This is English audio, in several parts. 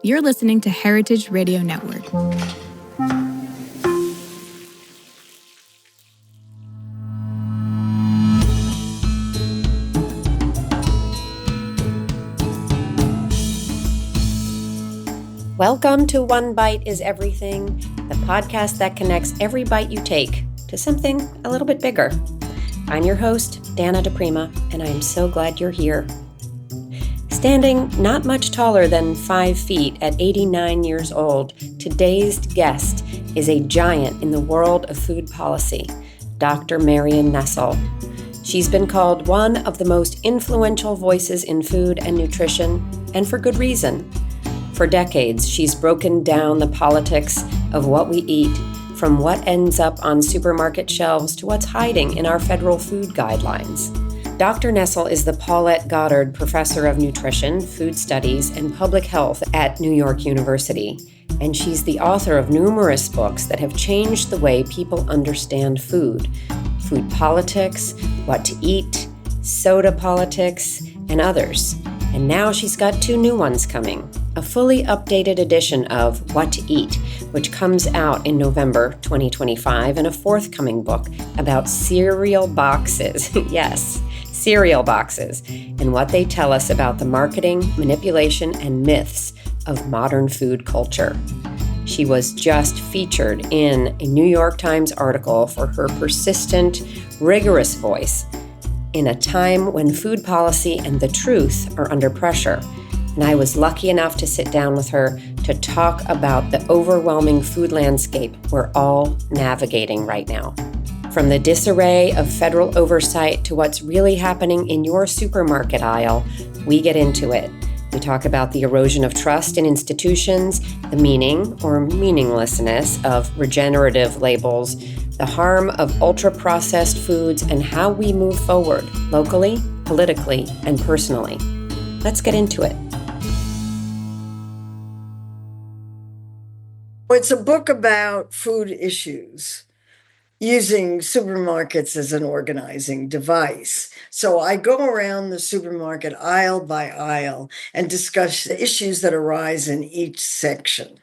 You're listening to Heritage Radio Network. Welcome to One Bite is Everything, the podcast that connects every bite you take to something a little bit bigger. I'm your host, Dana DiPrima, and I'm so glad you're here. Standing not much taller than 5 feet at 89 years old, today's guest is a giant in the world of food policy, Dr. Marion Nestle. She's been called one of the most influential voices in food and nutrition, and for good reason. For decades, she's broken down the politics of what we eat, from what ends up on supermarket shelves to what's hiding in our federal food guidelines. Dr. Nestle is the Paulette Goddard Professor of Nutrition, Food Studies, and Public Health at New York University, and she's the author of numerous books that have changed the way people understand food politics, what to eat, soda politics, and others. And now she's got 2 new ones coming. A fully updated edition of What to Eat, which comes out in November 2025, and a forthcoming book about cereal boxes. Yes, cereal boxes, and what they tell us about the marketing, manipulation, and myths of modern food culture. She was just featured in a New York Times article for her persistent, rigorous voice in a time when food policy and the truth are under pressure. And I was lucky enough to sit down with her to talk about the overwhelming food landscape we're all navigating right now. From the disarray of federal oversight to what's really happening in your supermarket aisle, we get into it. We talk about the erosion of trust in institutions, the meaning or meaninglessness of regenerative labels, the harm of ultra-processed foods, and how we move forward locally, politically, and personally. Let's get into it. It's a book about food issues using supermarkets as an organizing device. So I go around the supermarket aisle by aisle and discuss the issues that arise in each section.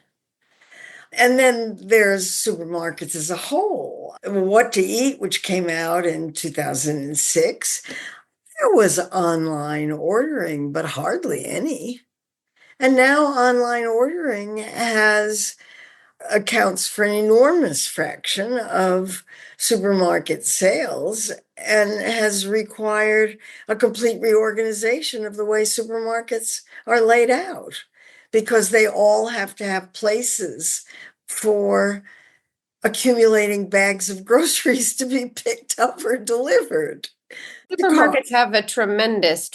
And then there's supermarkets as a whole. What to Eat, which came out in 2006, there was online ordering, but hardly any. And now online ordering accounts for an enormous fraction of supermarket sales and has required a complete reorganization of the way supermarkets are laid out, because they all have to have places for accumulating bags of groceries to be picked up or delivered. Supermarkets have a tremendous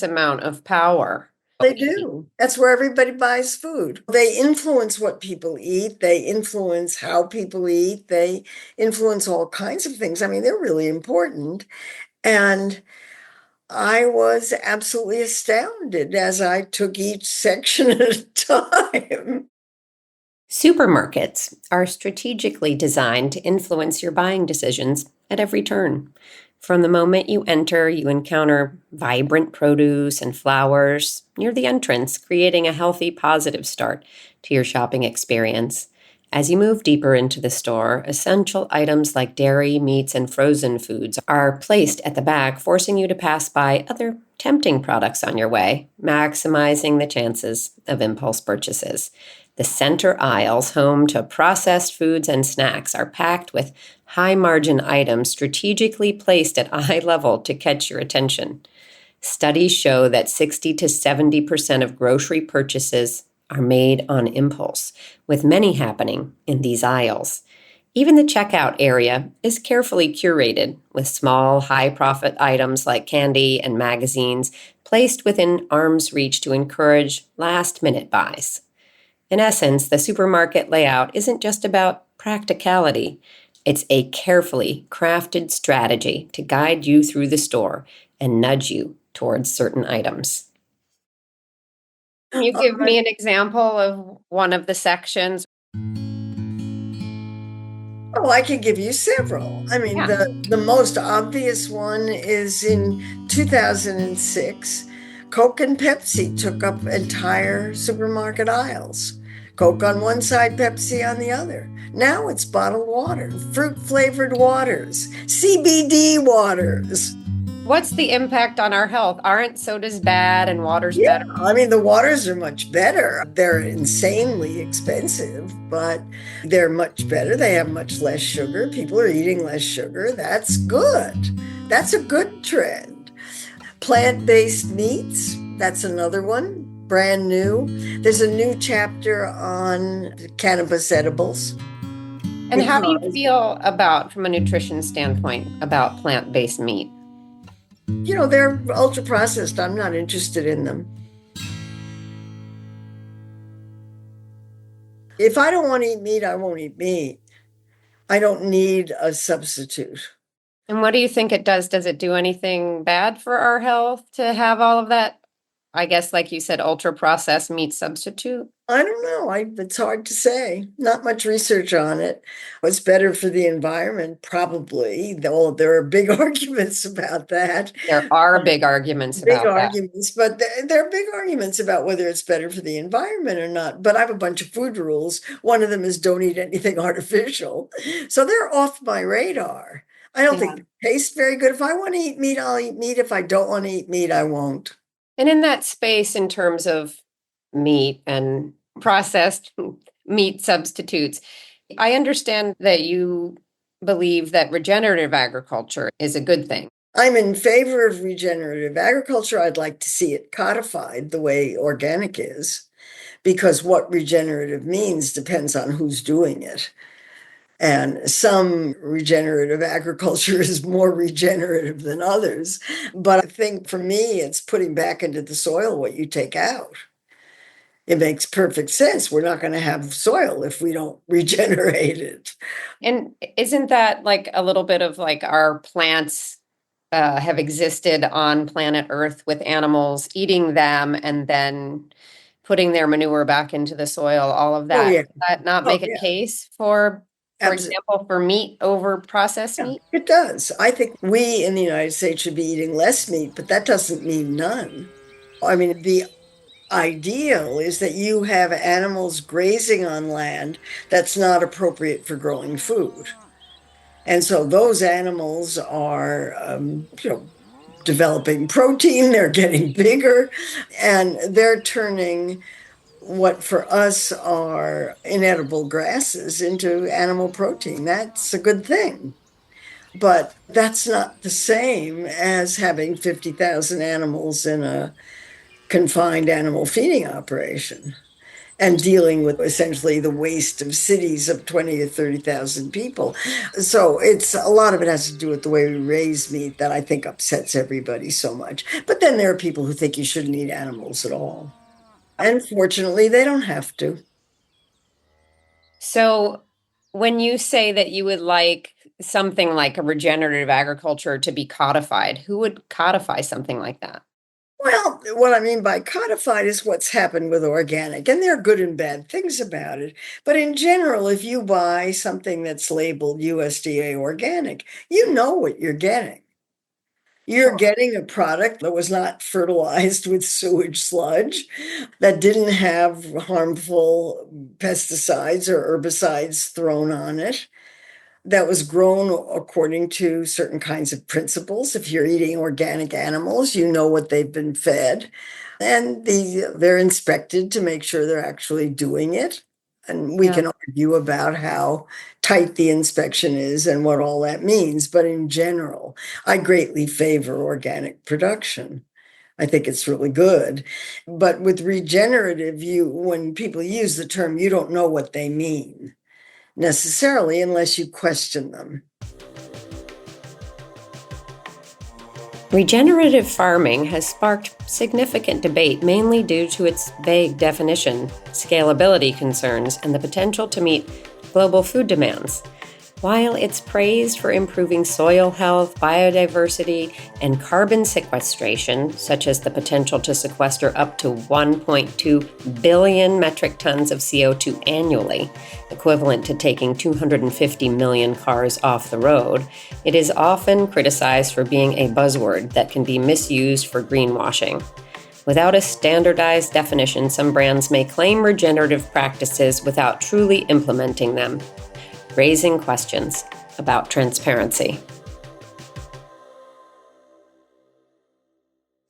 amount of power. They do. That's where everybody buys food. They influence what people eat. They influence how people eat. They influence all kinds of things. I mean, they're really important. And I was absolutely astounded as I took each section at a time. Supermarkets are strategically designed to influence your buying decisions at every turn. From the moment you enter, you encounter vibrant produce and flowers near the entrance, creating a healthy, positive start to your shopping experience. As you move deeper into the store, essential items like dairy, meats, and frozen foods are placed at the back, forcing you to pass by other tempting products on your way, maximizing the chances of impulse purchases. The center aisles, home to processed foods and snacks, are packed with high-margin items strategically placed at eye level to catch your attention. Studies show that 60 to 70% of grocery purchases are made on impulse, with many happening in these aisles. Even the checkout area is carefully curated, with small, high-profit items like candy and magazines placed within arm's reach to encourage last-minute buys. In essence, the supermarket layout isn't just about practicality. It's a carefully crafted strategy to guide you through the store and nudge you towards certain items. Can you give me an example of one of the sections? Oh, I can give you several. I mean, the most obvious one is in 2006, Coke and Pepsi took up entire supermarket aisles. Coke on one side, Pepsi on the other. Now it's bottled water, fruit-flavored waters, CBD waters. What's the impact on our health? Aren't sodas bad and water's Yeah, better? I mean, the waters are much better. They're insanely expensive, but they're much better. They have much less sugar. People are eating less sugar. That's good. That's a good trend. Plant-based meats, that's another one, brand new. There's a new chapter on cannabis edibles. And how do you feel about, from a nutrition standpoint, about plant-based meat? They're ultra processed. I'm not interested in them. If I don't want to eat meat, I won't eat meat. I don't need a substitute. And what do you think it does? Does it do anything bad for our health to have all of that? I guess, like you said, ultra processed meat substitute? I don't know. It's hard to say. Not much research on it. What's better for the environment? Probably. Though there are big arguments about that. There are big arguments about that. Big arguments, but there are big arguments about whether it's better for the environment or not. But I have a bunch of food rules. One of them is don't eat anything artificial. So they're off my radar. I don't think they taste very good. If I want to eat meat, I'll eat meat. If I don't want to eat meat, I won't. And in that space, in terms of meat and processed meat substitutes, I understand that you believe that regenerative agriculture is a good thing. I'm in favor of regenerative agriculture. I'd like to see it codified the way organic is, because what regenerative means depends on who's doing it. And some regenerative agriculture is more regenerative than others. But I think for me, it's putting back into the soil what you take out. It makes perfect sense. We're not going to have soil if we don't regenerate it. And isn't that like a little bit of like our plants have existed on planet Earth with animals, eating them and then putting their manure back into the soil, all of that? Does that not make a case for example, for meat over processed meat? It does. I think we in the United States should be eating less meat, but that doesn't mean none. I mean, the ideal is that you have animals grazing on land that's not appropriate for growing food. And so those animals are, developing protein, they're getting bigger, and they're turning what for us are inedible grasses into animal protein. That's a good thing. But that's not the same as having 50,000 animals in a confined animal feeding operation and dealing with essentially the waste of cities of 20 or 30,000 people. So a lot of it has to do with the way we raise meat that I think upsets everybody so much. But then there are people who think you shouldn't eat animals at all. And fortunately, they don't have to. So when you say that you would like something like a regenerative agriculture to be codified, who would codify something like that? Well, what I mean by codified is what's happened with organic, and there are good and bad things about it. But in general, if you buy something that's labeled USDA organic, you know what you're getting. You're getting a product that was not fertilized with sewage sludge, that didn't have harmful pesticides or herbicides thrown on it, that was grown according to certain kinds of principles. If you're eating organic animals, you know what they've been fed, and they're inspected to make sure they're actually doing it. And we can argue about how tight the inspection is and what all that means. But in general, I greatly favor organic production. I think it's really good. But with regenerative, when people use the term, you don't know what they mean necessarily unless you question them. Regenerative farming has sparked significant debate, mainly due to its vague definition, scalability concerns, and the potential to meet global food demands. While it's praised for improving soil health, biodiversity, and carbon sequestration, such as the potential to sequester up to 1.2 billion metric tons of CO2 annually, equivalent to taking 250 million cars off the road, it is often criticized for being a buzzword that can be misused for greenwashing. Without a standardized definition, some brands may claim regenerative practices without truly implementing them, raising questions about transparency.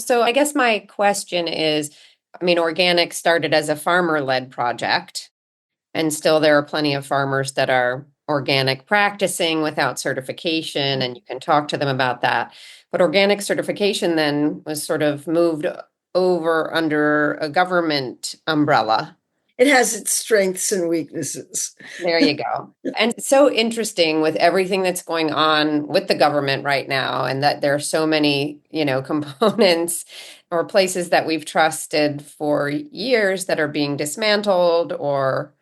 So I guess my question is, organic started as a farmer-led project, and still there are plenty of farmers that are organic practicing without certification, and you can talk to them about that. But organic certification then was sort of moved over under a government umbrella. It has its strengths and weaknesses. There you go. And it's so interesting with everything that's going on with the government right now, and that there are so many, components or places that we've trusted for years that are being dismantled, or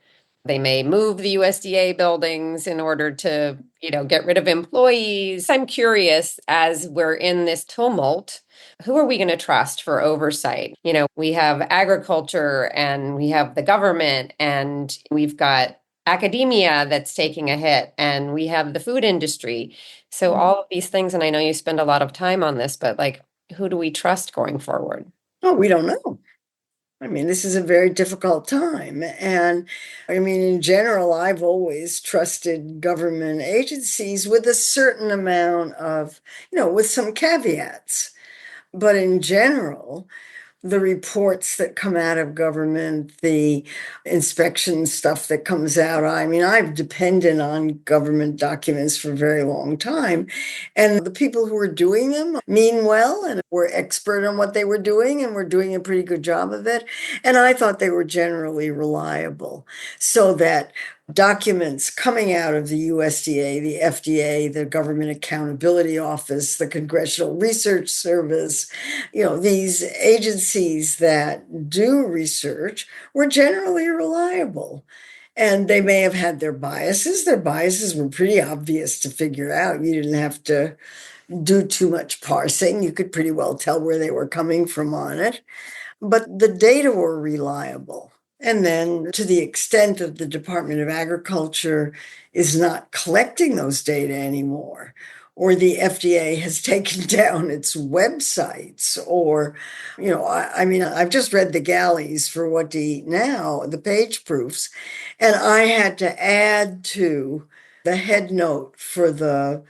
they may move the USDA buildings in order to, get rid of employees. I'm curious, as we're in this tumult, who are we going to trust for oversight? We have agriculture and we have the government and we've got academia that's taking a hit and we have the food industry. So all of these things, and I know you spend a lot of time on this, but who do we trust going forward? Oh, we don't know. This is a very difficult time. And in general, I've always trusted government agencies with a certain amount of, with some caveats. But in general, the reports that come out of government, the inspection stuff that comes out. I've depended on government documents for a very long time. And the people who were doing them mean well and were expert on what they were doing and were doing a pretty good job of it. And I thought they were generally reliable. So that documents coming out of the USDA, the FDA, the Government Accountability Office, the Congressional Research Service, these agencies that do research were generally reliable. And they may have had their biases. Their biases were pretty obvious to figure out. You didn't have to do too much parsing. You could pretty well tell where they were coming from on it. But the data were reliable. And then to the extent that the Department of Agriculture is not collecting those data anymore, or the FDA has taken down its websites, or, I've just read the galleys for What to Eat Now, the page proofs, and I had to add to the head note for the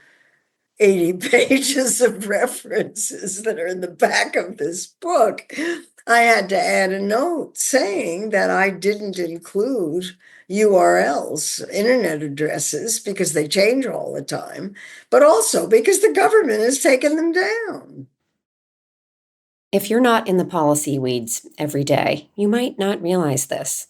80 pages of references that are in the back of this book. I had to add a note saying that I didn't include URLs, internet addresses, because they change all the time, but also because the government has taken them down. If you're not in the policy weeds every day, you might not realize this.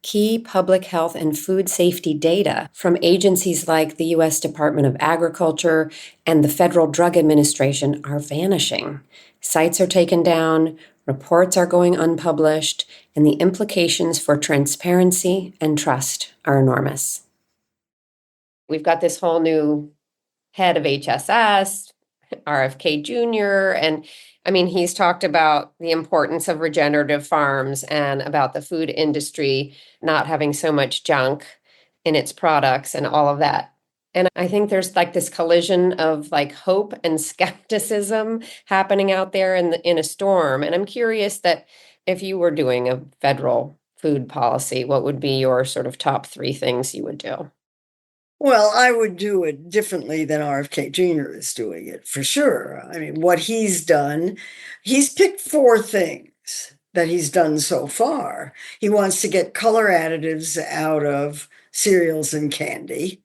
Key public health and food safety data from agencies like the U.S. Department of Agriculture and the Federal Drug Administration are vanishing. Sites are taken down, reports are going unpublished, and the implications for transparency and trust are enormous. We've got this whole new head of HSS, RFK Jr., and he's talked about the importance of regenerative farms and about the food industry not having so much junk in its products and all of that. And I think there's this collision of hope and skepticism happening out there in a storm. And I'm curious that if you were doing a federal food policy, what would be your sort of top 3 things you would do? Well, I would do it differently than RFK Jr. is doing it, for sure. What he's done, he's picked 4 things that he's done so far. He wants to get color additives out of cereals and candy.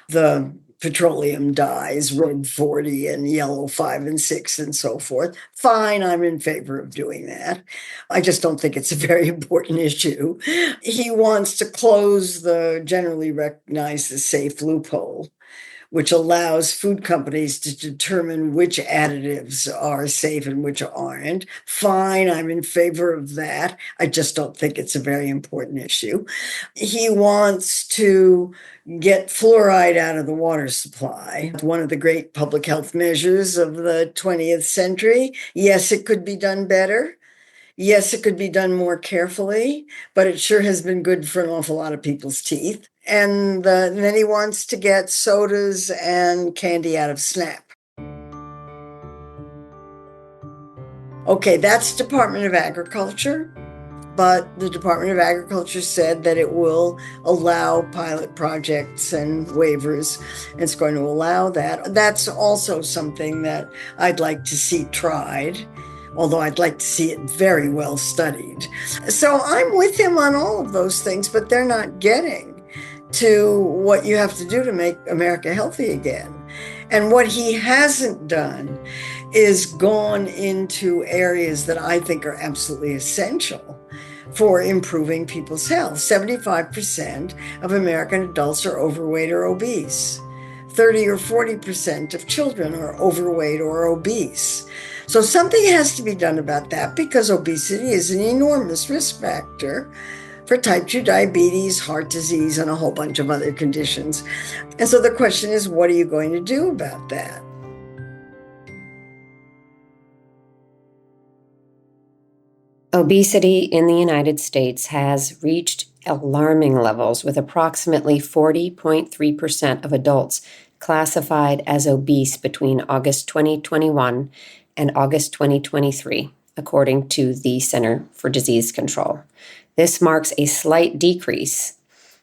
The petroleum dyes, red 40 and yellow 5 and 6 and so forth. Fine, I'm in favor of doing that. I just don't think it's a very important issue. He wants to close the generally recognized as safe loophole, which allows food companies to determine which additives are safe and which aren't. Fine, I'm in favor of that. I just don't think it's a very important issue. He wants to get fluoride out of the water supply. One of the great public health measures of the 20th century. Yes, it could be done better. Yes, it could be done more carefully, but it sure has been good for an awful lot of people's teeth. And then he wants to get sodas and candy out of SNAP. Okay, that's Department of Agriculture, but the Department of Agriculture said that it will allow pilot projects and waivers. It's going to allow that. That's also something that I'd like to see tried, although I'd like to see it very well studied. So I'm with him on all of those things, but they're not getting to what you have to do to make America healthy again. And what he hasn't done is gone into areas that I think are absolutely essential for improving people's health. 75% of American adults are overweight or obese. 30 or 40% of children are overweight or obese. So something has to be done about that because obesity is an enormous risk factor for type 2 diabetes, heart disease, and a whole bunch of other conditions. And so the question is, what are you going to do about that? Obesity in the United States has reached alarming levels, with approximately 40.3% of adults classified as obese between August 2021 and August 2023, according to the Center for Disease Control. This marks a slight decrease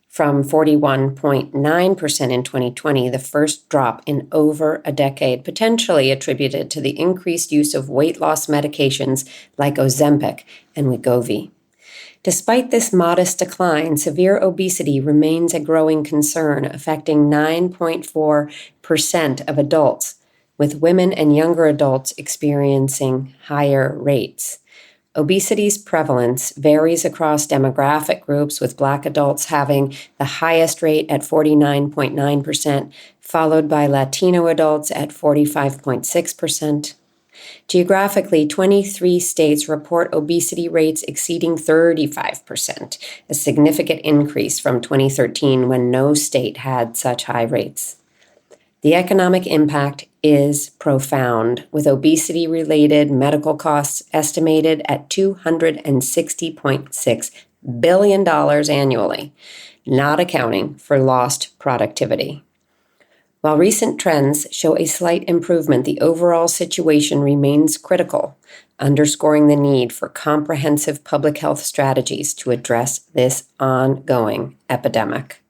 from 41.9% in 2020, the first drop in over a decade, potentially attributed to the increased use of weight loss medications like Ozempic and Wegovy. Despite this modest decline, severe obesity remains a growing concern, affecting 9.4% of adults, with women and younger adults experiencing higher rates. Obesity's prevalence varies across demographic groups, with Black adults having the highest rate at 49.9%, followed by Latino adults at 45.6%. Geographically, 23 states report obesity rates exceeding 35%, a significant increase from 2013 when no state had such high rates. The economic impact is profound, with obesity-related medical costs estimated at $260.6 billion annually, not accounting for lost productivity. While recent trends show a slight improvement, the overall situation remains critical, underscoring the need for comprehensive public health strategies to address this ongoing epidemic.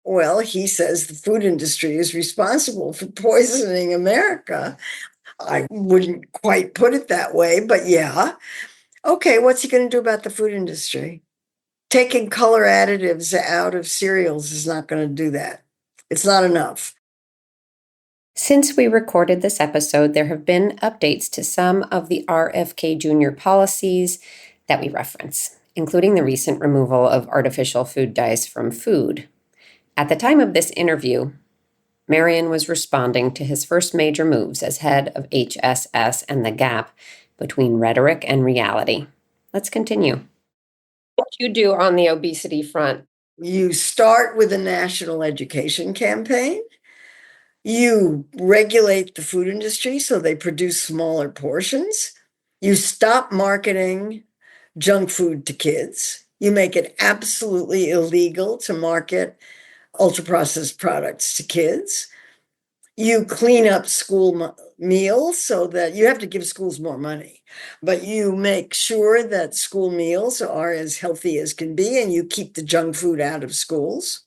Well, he says the food industry is responsible for poisoning America. I wouldn't quite put it that way, but yeah. Okay, what's he going to do about the food industry? Taking color additives out of cereals is not going to do that. It's not enough. Since we recorded this episode, there have been updates to some of the RFK Jr. policies that we reference, including the recent removal of artificial food dyes from food. At the time of this interview, Marion was responding to his first major moves as head of HSS and the gap between rhetoric and reality. Let's continue. What do you do on the obesity front? You start with a national education campaign. You regulate the food industry so they produce smaller portions. You stop marketing junk food to kids. You make it absolutely illegal to market ultra-processed products to kids. You clean up school meals so that you have to give schools more money, but you make sure that school meals are as healthy as can be, and you keep the junk food out of schools.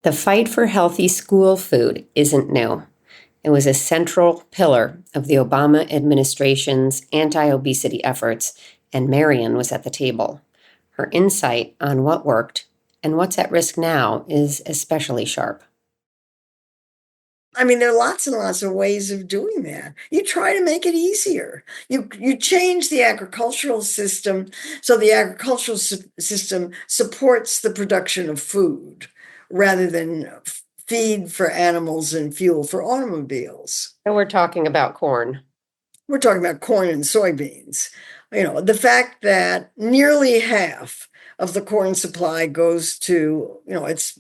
The fight for healthy school food isn't new. It was a central pillar of the Obama administration's anti-obesity efforts, and Marion was at the table. Her insight on what worked and what's at risk now is especially sharp. I mean, there are lots and lots of ways of doing that. You try to make it easier. You change the agricultural system so the agricultural system supports the production of food rather than feed for animals and fuel for automobiles. So we're talking about corn. We're talking about corn and soybeans. You know, the fact that nearly half of the corn supply goes to, it's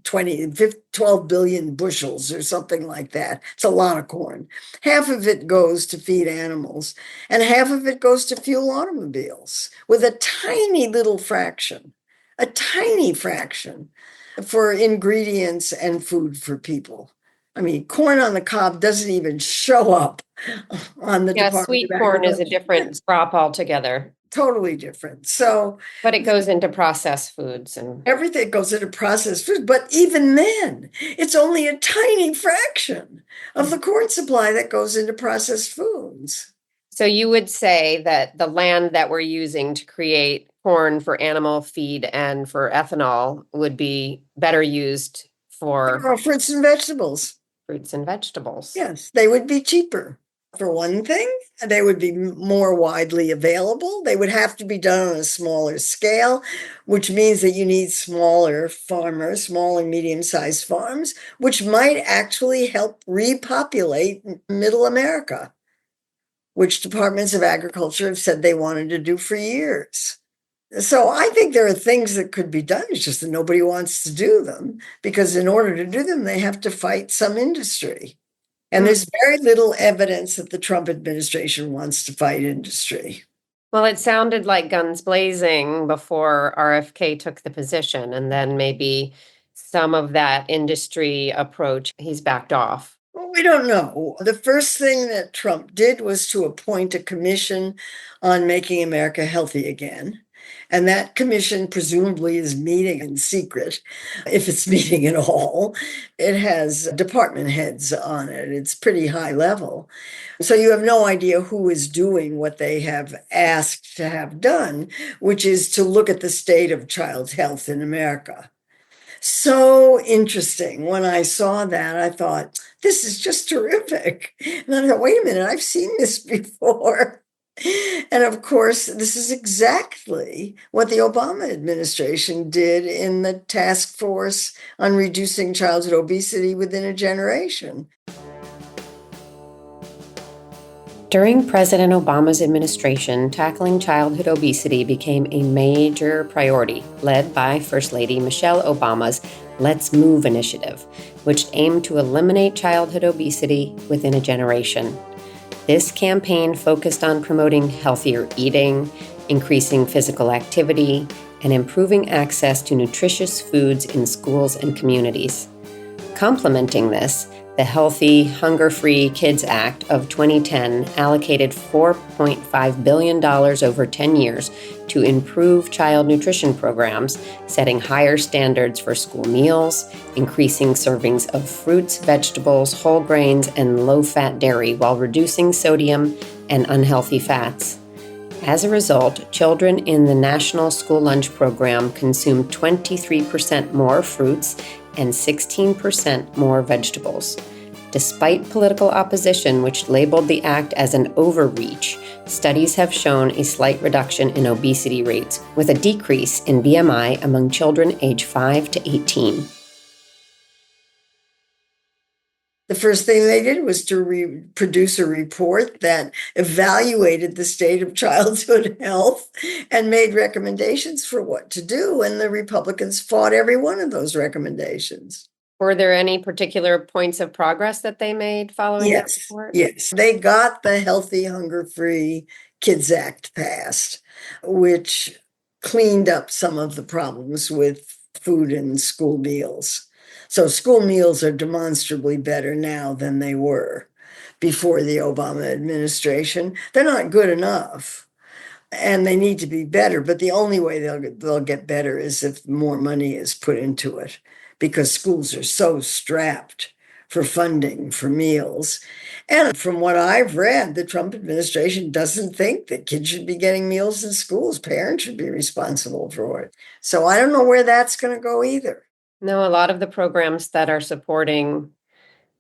12 billion bushels or something like that. It's a lot of corn. Half of it goes to feed animals, and half of it goes to fuel automobiles, with a tiny little fraction, a tiny fraction for ingredients and food for people. I mean, corn on the cob doesn't even show up on the Yeah, Department sweet of corn is a Agriculture. different crop altogether, Totally different. So but it goes into processed foods and everything goes into processed food, but even then, it's only a tiny fraction of the corn supply that goes into processed foods. so you would say that the land that we're using to create corn for animal feed and for ethanol would be better used for Or fruits and vegetables. fruits and vegetables. Yes, they would be cheaper. For one thing, they would be more widely available. They would have to be done on a smaller scale, which means that you need smaller farmers, small and medium-sized farms, which might actually help repopulate middle America, which departments of agriculture have said they wanted to do for years. So I think there are things that could be done. It's just that nobody wants to do them because in order to do them, they have to fight some industry. And there's very little evidence that the Trump administration wants to fight industry. Well, it sounded like guns blazing before RFK took the position, and then maybe some of that industry approach, he's backed off. Well, we don't know. The first thing that Trump did was to appoint a commission on making America healthy again. And that commission presumably is meeting in secret, if it's meeting at all. It has department heads on it. It's pretty high level. So you have no idea who is doing what they have asked to have done, which is to look at the state of child health in America. So interesting. When I saw that, I thought, this is just terrific. And I thought, wait a minute, I've seen this before. And of course, this is exactly what the Obama administration did in the task force on reducing childhood obesity within a generation. During President Obama's administration, tackling childhood obesity became a major priority, led by First Lady Michelle Obama's Let's Move initiative, which aimed to eliminate childhood obesity within a generation. This campaign focused on promoting healthier eating, increasing physical activity, and improving access to nutritious foods in schools and communities. Complementing this, the Healthy, Hunger-Free Kids Act of 2010 allocated $4.5 billion over 10 years to improve child nutrition programs, setting higher standards for school meals, increasing servings of fruits, vegetables, whole grains, and low-fat dairy while reducing sodium and unhealthy fats. As a result, children in the National School Lunch Program consume 23% more fruits and 16% more vegetables. Despite political opposition, which labeled the act as an overreach, studies have shown a slight reduction in obesity rates, with a decrease in BMI among children aged 5 to 18. The first thing they did was to produce a report that evaluated the state of childhood health and made recommendations for what to do. And the Republicans fought every one of those recommendations. Were there any particular points of progress that they made following that report? Yes. They got the Healthy, Hunger-Free Kids Act passed, which cleaned up some of the problems with food and school meals. So school meals are demonstrably better now than they were before the Obama administration. They're not good enough, and they need to be better, but the only way they'll get better is if more money is put into it, because schools are so strapped for funding for meals. And from what I've read, the Trump administration doesn't think that kids should be getting meals in schools. Parents should be responsible for it. So I don't know where that's going to go either. No, a lot of the programs that are supporting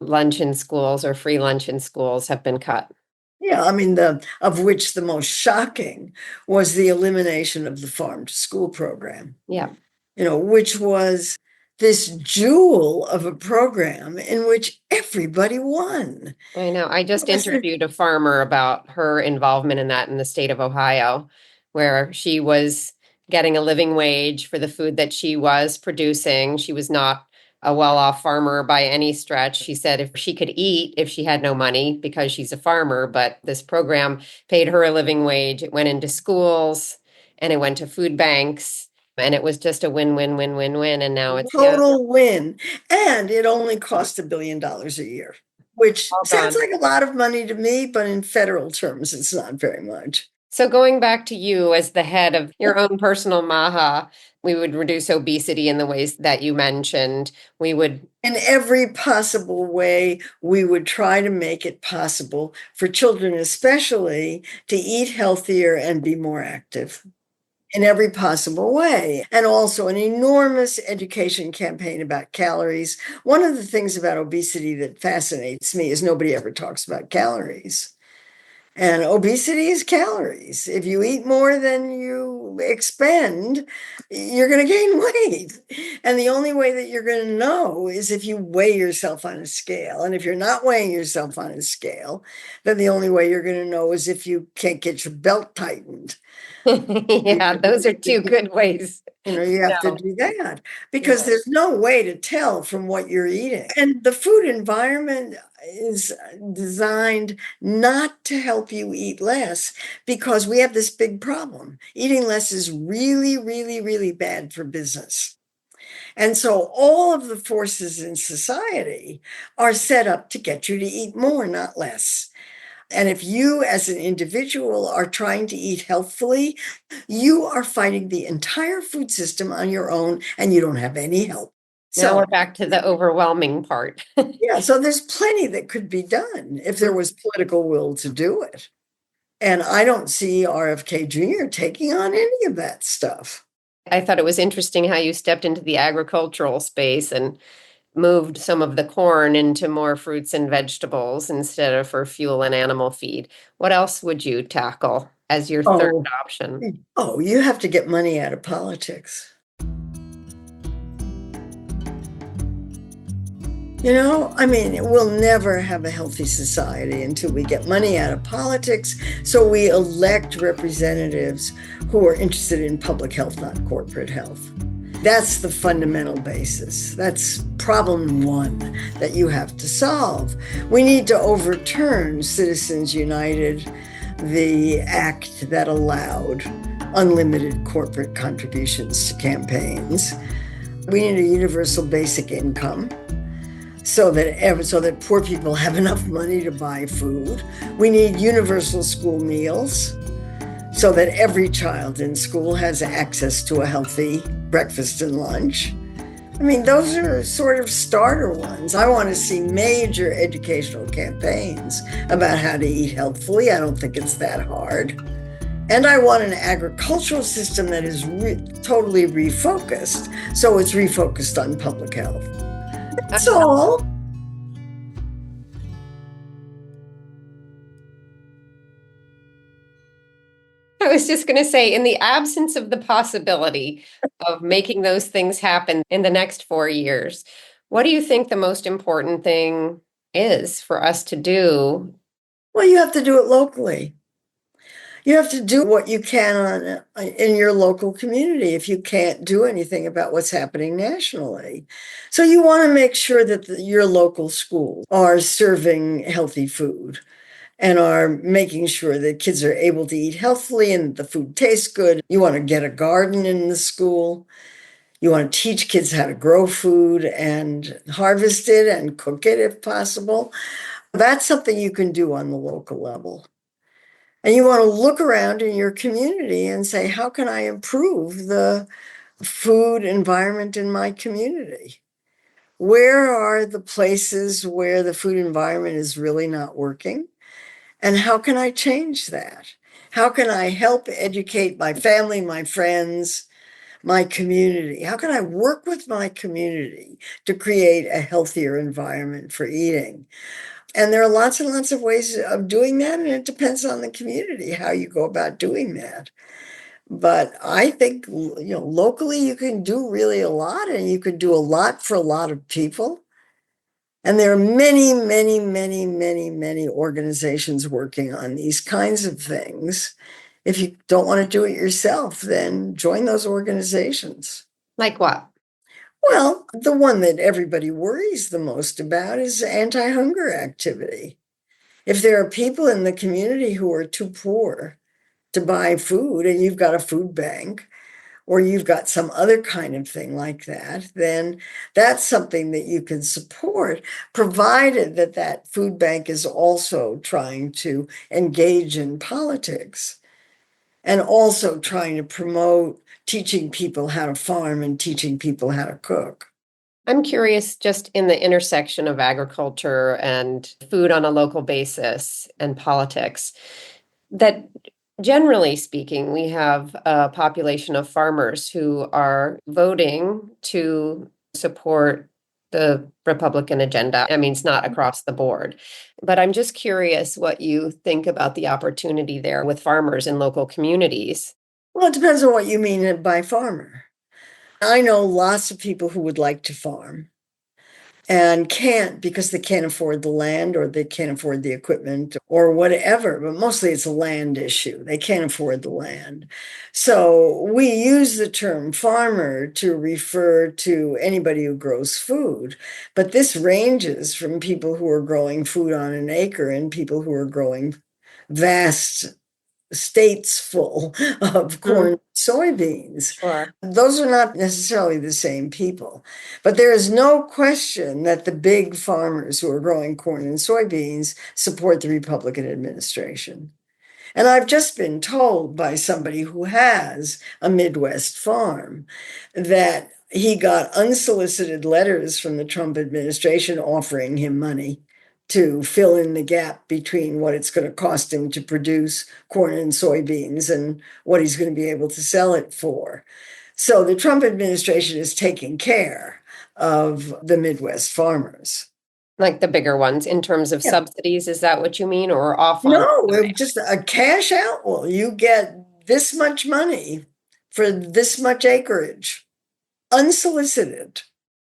lunch in schools or free lunch in schools have been cut. Yeah, I mean, of which the most shocking was the elimination of the farm to school program. Yeah. Which was this jewel of a program in which everybody won. I know. I just interviewed a farmer about her involvement in that in the state of Ohio, where she was getting a living wage for the food that she was producing. She was not a well-off farmer by any stretch. She said if she could eat, if she had no money because she's a farmer, but this program paid her a living wage. It went into schools and it went to food banks. And it was just a win, win, win, win, win. And now it's Total win. And it only cost $1 billion a year, which all sounds gone. like a lot of money to me, but in federal terms, it's not very much. So going back to you as the head of your own personal MAHA, we would reduce obesity in the ways that you mentioned. We would In every possible way, we would try to make it possible for children, especially, to eat healthier and be more active in every possible way. And also an enormous education campaign about calories. One of the things about obesity that fascinates me is nobody ever talks about calories. And obesity is calories. If you eat more than you expend, you're going to gain weight. And the only way that you're going to know is if you weigh yourself on a scale. And if you're not weighing yourself on a scale, then the only way you're going to know is if you can't get your belt tightened. yeah, those are two good ways. You have to No. do that because Yeah. there's no way to tell from what you're eating. And the food environment is designed not to help you eat less because we have this big problem. Eating less is really, really, really bad for business. And so all of the forces in society are set up to get you to eat more, not less. And if you, as an individual, are trying to eat healthfully, you are fighting the entire food system on your own and you don't have any help. Now we're So, back to the overwhelming part. yeah, so there's plenty that could be done if there was political will to do it. And I don't see RFK Jr. taking on any of that stuff. I thought it was interesting how you stepped into the agricultural space and moved some of the corn into more fruits and vegetables instead of for fuel and animal feed. What else would you tackle as your third Oh, option? you have to get money out of politics. We'll never have a healthy society until we get money out of politics. So we elect representatives who are interested in public health, not corporate health. That's the fundamental basis. That's problem one that you have to solve. We need to overturn Citizens United, the act that allowed unlimited corporate contributions to campaigns. We need a universal basic income so that poor people have enough money to buy food. We need universal school meals so that every child in school has access to a healthy breakfast and lunch. Those are sort of starter ones. I want to see major educational campaigns about how to eat healthfully. I don't think it's that hard. And I want an agricultural system that is totally refocused. So it's refocused on public health. That's all. I was just going to say, in the absence of the possibility of making those things happen in the next 4 years, what do you think the most important thing is for us to do? Well, you have to do it locally. You have to do what you can in your local community if you can't do anything about what's happening nationally. So you want to make sure that your local schools are serving healthy food and are making sure that kids are able to eat healthily and the food tastes good. You want to get a garden in the school. You want to teach kids how to grow food and harvest it and cook it if possible. That's something you can do on the local level. And you want to look around in your community and say, how can I improve the food environment in my community? Where are the places where the food environment is really not working? And how can I change that? How can I help educate my family, my friends, my community? How can I work with my community to create a healthier environment for eating? And there are lots and lots of ways of doing that, and it depends on the community how you go about doing that. But I think, locally you can do really a lot, and you can do a lot for a lot of people. And there are many, many, many, many, many organizations working on these kinds of things. If you don't want to do it yourself, then join those organizations. Like what? Well, the one that everybody worries the most about is anti-hunger activity. If there are people in the community who are too poor to buy food and you've got a food bank, or you've got some other kind of thing like that, then that's something that you can support, provided that that food bank is also trying to engage in politics and also trying to promote teaching people how to farm and teaching people how to cook. I'm curious, just in the intersection of agriculture and food on a local basis and politics, that generally speaking, we have a population of farmers who are voting to support the Republican agenda. I mean, it's not across the board, but I'm just curious what you think about the opportunity there with farmers in local communities. Well, it depends on what you mean by farmer. I know lots of people who would like to farm and can't because they can't afford the land or they can't afford the equipment or whatever, but mostly it's a land issue. They can't afford the land. So we use the term farmer to refer to anybody who grows food, but this ranges from people who are growing food on an acre and people who are growing vast states full of corn, soybeans. Sure. Those are not necessarily the same people. But there is no question that the big farmers who are growing corn and soybeans support the Republican administration. And I've just been told by somebody who has a Midwest farm that he got unsolicited letters from the Trump administration offering him money to fill in the gap between what it's going to cost him to produce corn and soybeans and what he's going to be able to sell it for. So the Trump administration is taking care of the Midwest farmers. Like the bigger ones in terms of subsidies, is that what you mean? Or off on? No, just a cash out. Well, you get this much money for this much acreage, unsolicited.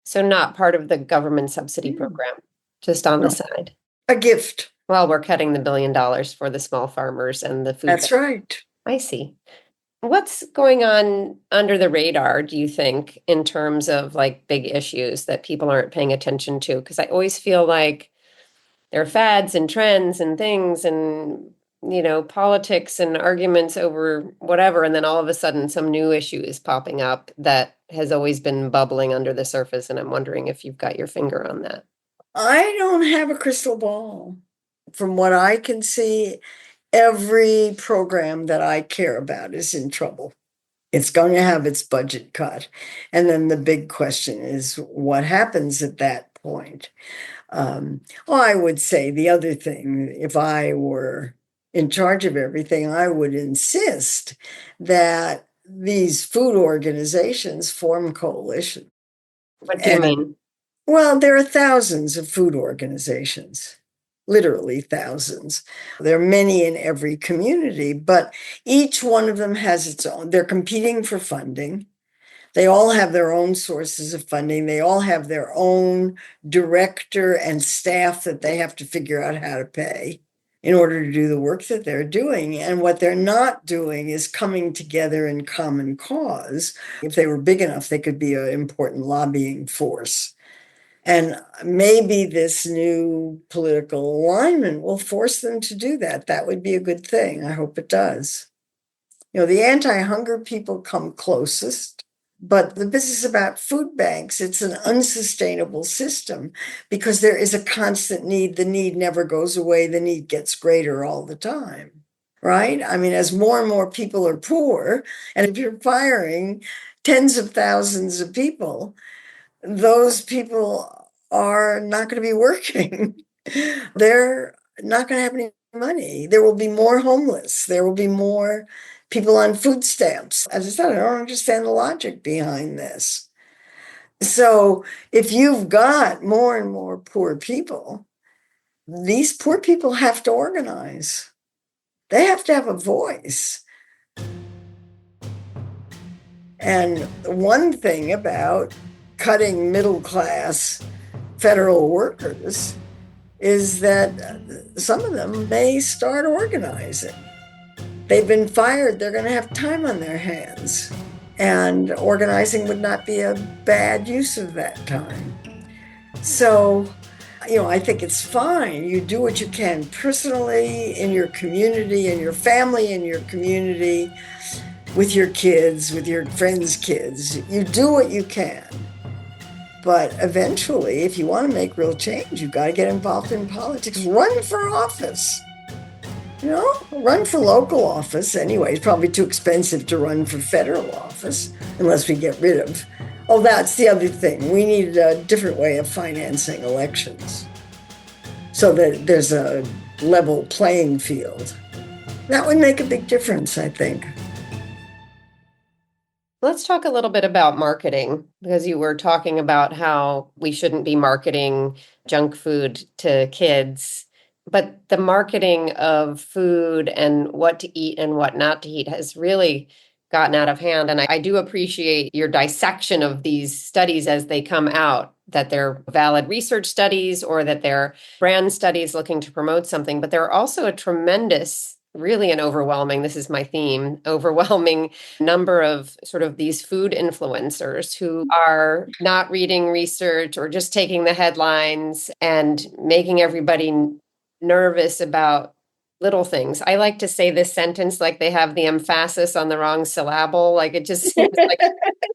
So not part of the government subsidy program, just on the side. A gift. Well, we're cutting the $1 billion for the small farmers and the food. That's right. I see. What's going on under the radar, do you think, in terms of like big issues that people aren't paying attention to? Because I always feel like there are fads and trends and things and, politics and arguments over whatever. And then all of a sudden some new issue is popping up that has always been bubbling under the surface. And I'm wondering if you've got your finger on that. I don't have a crystal ball. From what I can see, every program that I care about is in trouble. It's going to have its budget cut. And then the big question is what happens at that point? I would say the other thing, if I were in charge of everything, I would insist that these food organizations form coalitions. What do you mean? Well, there are thousands of food organizations, literally thousands. There are many in every community, but each one of them has its own. They're competing for funding. They all have their own sources of funding. They all have their own director and staff that they have to figure out how to pay in order to do the work that they're doing. And what they're not doing is coming together in common cause. If they were big enough, they could be an important lobbying force. And maybe this new political alignment will force them to do that. That would be a good thing. I hope it does. The anti-hunger people come closest. But the business about food banks, it's an unsustainable system because there is a constant need. The need never goes away. The need gets greater all the time, right? I mean, as more and more people are poor, and if you're firing tens of thousands of people, those people are not going to be working. They're not going to have any money. There will be more homeless. There will be more people on food stamps. As I said, I don't understand the logic behind this. So if you've got more and more poor people, these poor people have to organize. They have to have a voice. And one thing about cutting middle-class federal workers is that some of them may start organizing. They've been fired, they're going to have time on their hands. And organizing would not be a bad use of that time. So, I think it's fine. You do what you can personally, in your community, in your family, in your community. with your kids, with your friends' kids. You do what you can. But eventually, if you want to make real change, you've got to get involved in politics. Run for office. Run for local office anyway. It's probably too expensive to run for federal office unless we get rid of. Oh, that's the other thing. We need a different way of financing elections so that there's a level playing field. That would make a big difference, I think. Let's talk a little bit about marketing, because you were talking about how we shouldn't be marketing junk food to kids. But the marketing of food and what to eat and what not to eat has really gotten out of hand. And I do appreciate your dissection of these studies as they come out, that they're valid research studies or that they're brand studies looking to promote something. But there are also a tremendous, really an overwhelming, this is my theme, overwhelming number of sort of these food influencers who are not reading research or just taking the headlines and making everybody nervous about little things. I like to say this sentence like they have the emphasis on the wrong syllable. Like it just seems like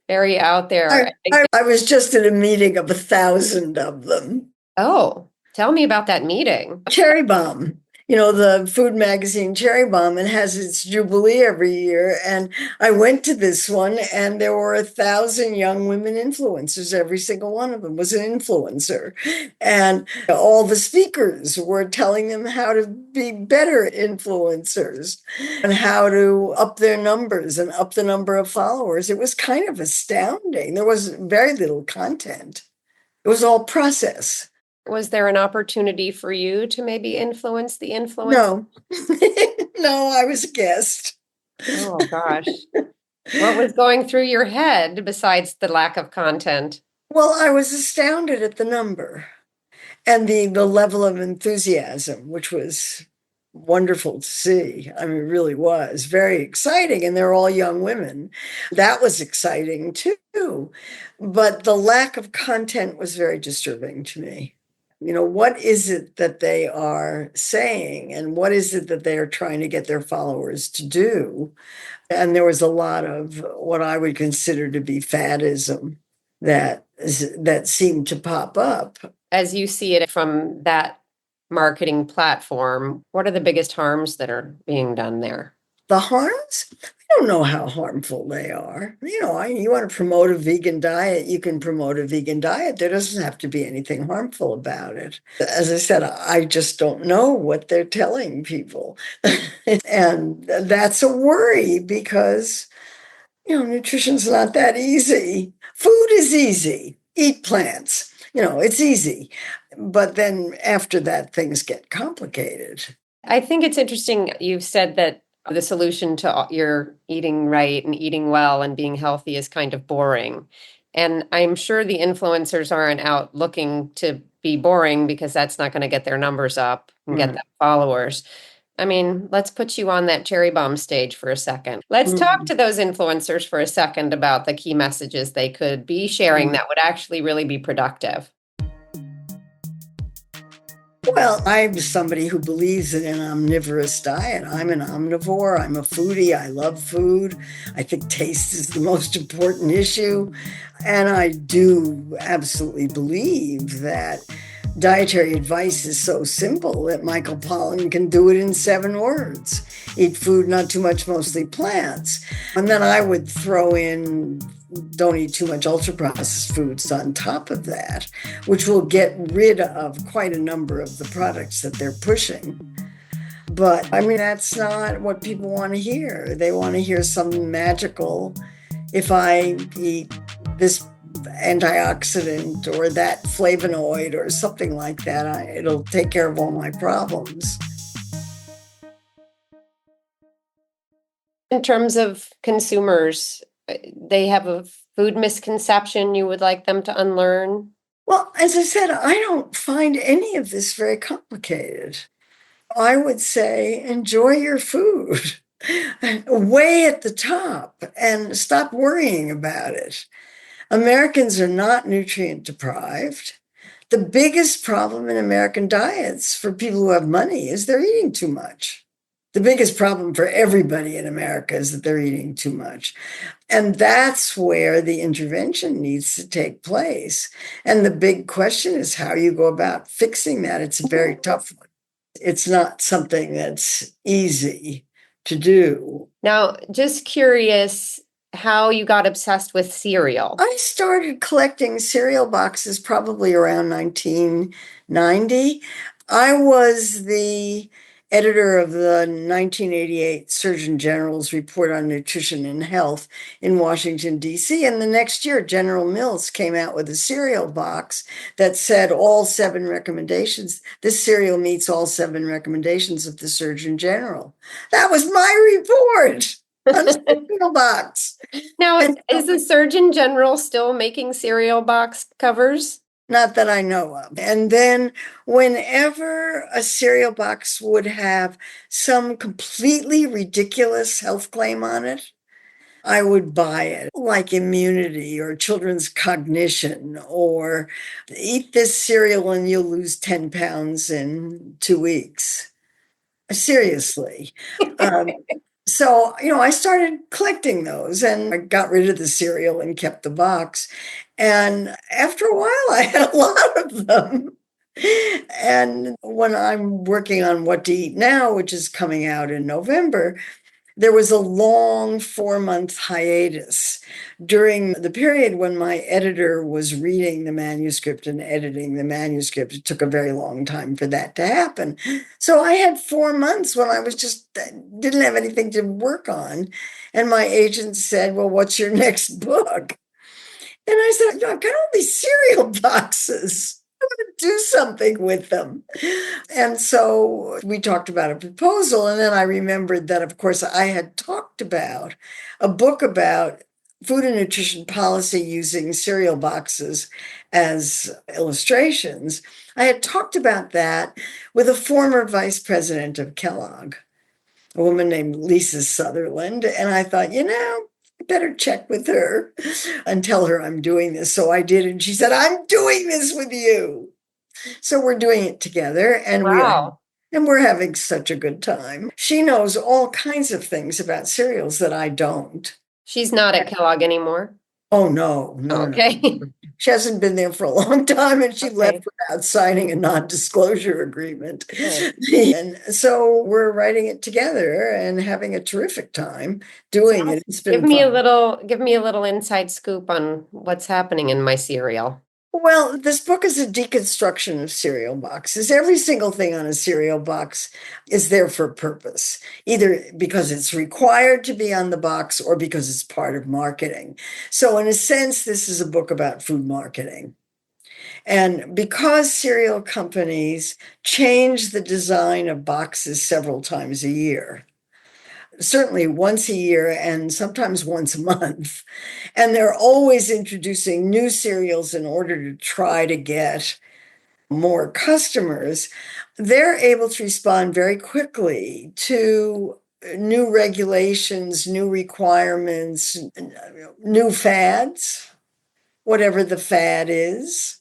very out there. I was just at a meeting of 1,000 of them. Oh, tell me about that meeting. Cherry Bomb. The food magazine Cherry Bomb, and has its jubilee every year. And I went to this one, and there were 1,000 young women influencers. Every single one of them was an influencer. And all the speakers were telling them how to be better influencers and how to up their numbers and up the number of followers. It was kind of astounding. There was very little content. It was all process. Was there an opportunity for you to maybe influence the influence? No. No, I was a guest. Oh, gosh. What was going through your head besides the lack of content? Well, I was astounded at the number and the level of enthusiasm, which was wonderful to see. I mean, it really was very exciting. And they're all young women. That was exciting too. But the lack of content was very disturbing to me. What is it that they are saying, and what is it that they are trying to get their followers to do? And there was a lot of what I would consider to be faddism that seemed to pop up. As you see it from that marketing platform, what are the biggest harms that are being done there? The harms? I don't know how harmful they are. You want to promote a vegan diet, you can promote a vegan diet. There doesn't have to be anything harmful about it. As I said, I just don't know what they're telling people. And that's a worry because, nutrition's not that easy. Food is easy. Eat plants. It's easy. But then after that, things get complicated. I think it's interesting. You've said that the solution to your eating right and eating well and being healthy is kind of boring. And I'm sure the influencers aren't out looking to be boring, because that's not going to get their numbers up and get them followers. I mean, let's put you on that Cherry Bomb stage for a second. Let's talk to those influencers for a second about the key messages they could be sharing that would actually really be productive. Well, I'm somebody who believes in an omnivorous diet. I'm an omnivore. I'm a foodie. I love food. I think taste is the most important issue. And I do absolutely believe that dietary advice is so simple that Michael Pollan can do it in 7 words. Eat food, not too much, mostly plants. And then I would throw in don't eat too much ultra-processed foods on top of that, which will get rid of quite a number of the products that they're pushing. But I mean, that's not what people want to hear. They want to hear something magical. If I eat this antioxidant or that flavonoid or something like that, it'll take care of all my problems. In terms of consumers, they have a food misconception you would like them to unlearn? Well, as I said, I don't find any of this very complicated. I would say enjoy your food way at the top and stop worrying about it. Americans are not nutrient deprived. The biggest problem in American diets for people who have money is they're eating too much. The biggest problem for everybody in America is that they're eating too much. And that's where the intervention needs to take place. And the big question is how you go about fixing that. It's a very tough one. It's not something that's easy to do. Now, just curious how you got obsessed with cereal. I started collecting cereal boxes probably around 1990. I was the editor of the 1988 Surgeon General's Report on Nutrition and Health in Washington, D.C. And the next year, General Mills came out with a cereal box that said all 7 recommendations. This cereal meets all 7 recommendations of the Surgeon General. That was my report on the cereal box. Now, is the Surgeon General still making cereal box covers? Not that I know of. And then whenever a cereal box would have some completely ridiculous health claim on it, I would buy it, like immunity or children's cognition, or eat this cereal and you'll lose 10 pounds in 2 weeks. Seriously. So, I started collecting those, and I got rid of the cereal and kept the box. And after a while, I had a lot of them. And when I'm working on What to Eat Now, which is coming out in November, there was a long 4-month hiatus during the period when my editor was reading the manuscript and editing the manuscript. It took a very long time for that to happen. So I had 4 months when I was just didn't have anything to work on. And my agent said, well, what's your next book? And I said, I've got all these cereal boxes. I'm going to do something with them. And so we talked about a proposal. And then I remembered that, of course, I had talked about a book about food and nutrition policy using cereal boxes as illustrations. I had talked about that with a former vice president of Kellogg, a woman named Lisa Sutherland. And I thought, I better check with her and tell her I'm doing this. So I did. And she said, I'm doing this with you. So we're doing it together. And wow. we're having such a good time. She knows all kinds of things about cereals that I don't. She's not at Kellogg anymore? Oh, no. Okay. No. She hasn't been there for a long time, and she left without signing a non-disclosure agreement. And so we're writing it together and having a terrific time doing it. It's been Give me a little inside scoop on what's happening in my cereal. Well, this book is a deconstruction of cereal boxes. Every single thing on a cereal box is there for a purpose, either because it's required to be on the box or because it's part of marketing. So in a sense, this is a book about food marketing. And because cereal companies change the design of boxes several times a year, certainly once a year and sometimes once a month. And they're always introducing new cereals in order to try to get more customers. They're able to respond very quickly to new regulations, new requirements, new fads, whatever the fad is.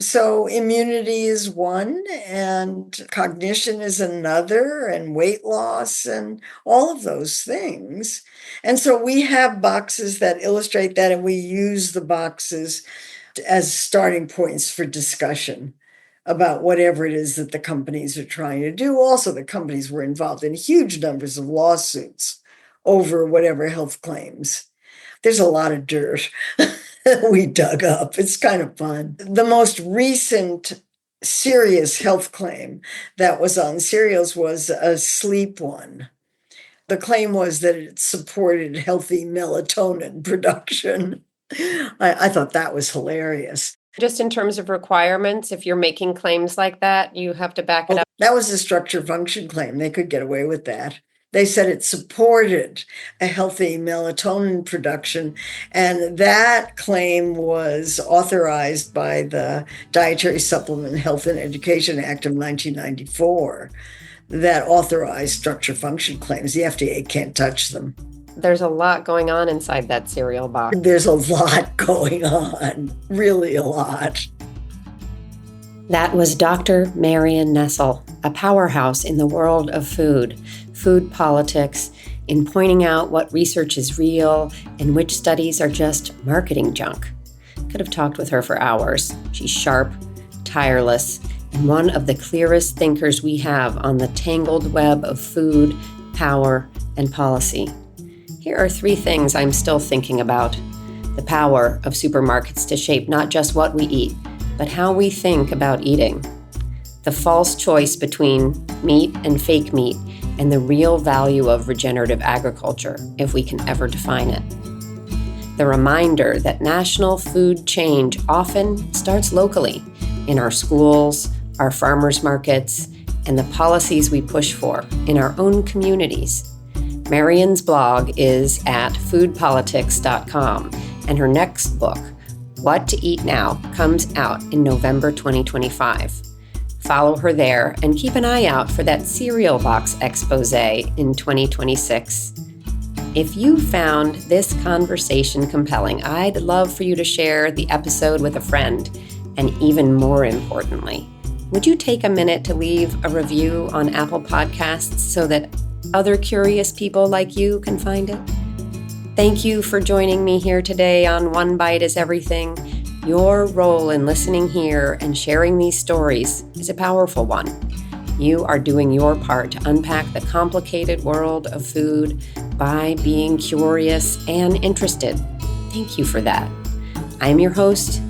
So immunity is one, and cognition is another, and weight loss, and all of those things. And so we have boxes that illustrate that, and we use the boxes as starting points for discussion about whatever it is that the companies are trying to do. Also, the companies were involved in huge numbers of lawsuits over whatever health claims. There's a lot of dirt we dug up. It's kind of fun. The most recent serious health claim that was on cereals was a sleep one. The claim was that it supported healthy melatonin production. I thought that was hilarious. Just in terms of requirements, if you're making claims like that, you have to back it up. That was a structure function claim. They could get away with that. They said it supported a healthy melatonin production, and that claim was authorized by the Dietary Supplement Health and Education Act of 1994 that authorized structure function claims. The FDA can't touch them. There's a lot going on inside that cereal box. There's a lot going on, really a lot. That was Dr. Marion Nestle, a powerhouse in the world of food politics, in pointing out what research is real and which studies are just marketing junk. Could have talked with her for hours. She's sharp, tireless, and one of the clearest thinkers we have on the tangled web of food, power, and policy. Here are 3 things I'm still thinking about. The power of supermarkets to shape not just what we eat, but how we think about eating. The false choice between meat and fake meat, and the real value of regenerative agriculture, if we can ever define it. The reminder that national food change often starts locally, in our schools, our farmers markets, and the policies we push for in our own communities. Marion's blog is at foodpolitics.com, and her next book, What to Eat Now, comes out in November 2025. Follow her there and keep an eye out for that cereal box expose in 2026. If you found this conversation compelling, I'd love for you to share the episode with a friend. And even more importantly, would you take a minute to leave a review on Apple Podcasts so that other curious people like you can find it? Thank you for joining me here today on One Bite is Everything. Your role in listening here and sharing these stories is a powerful one. You are doing your part to unpack the complicated world of food by being curious and interested. Thank you for that. I'm your host,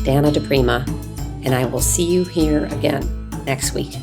Dana DiPrima, and I will see you here again next week.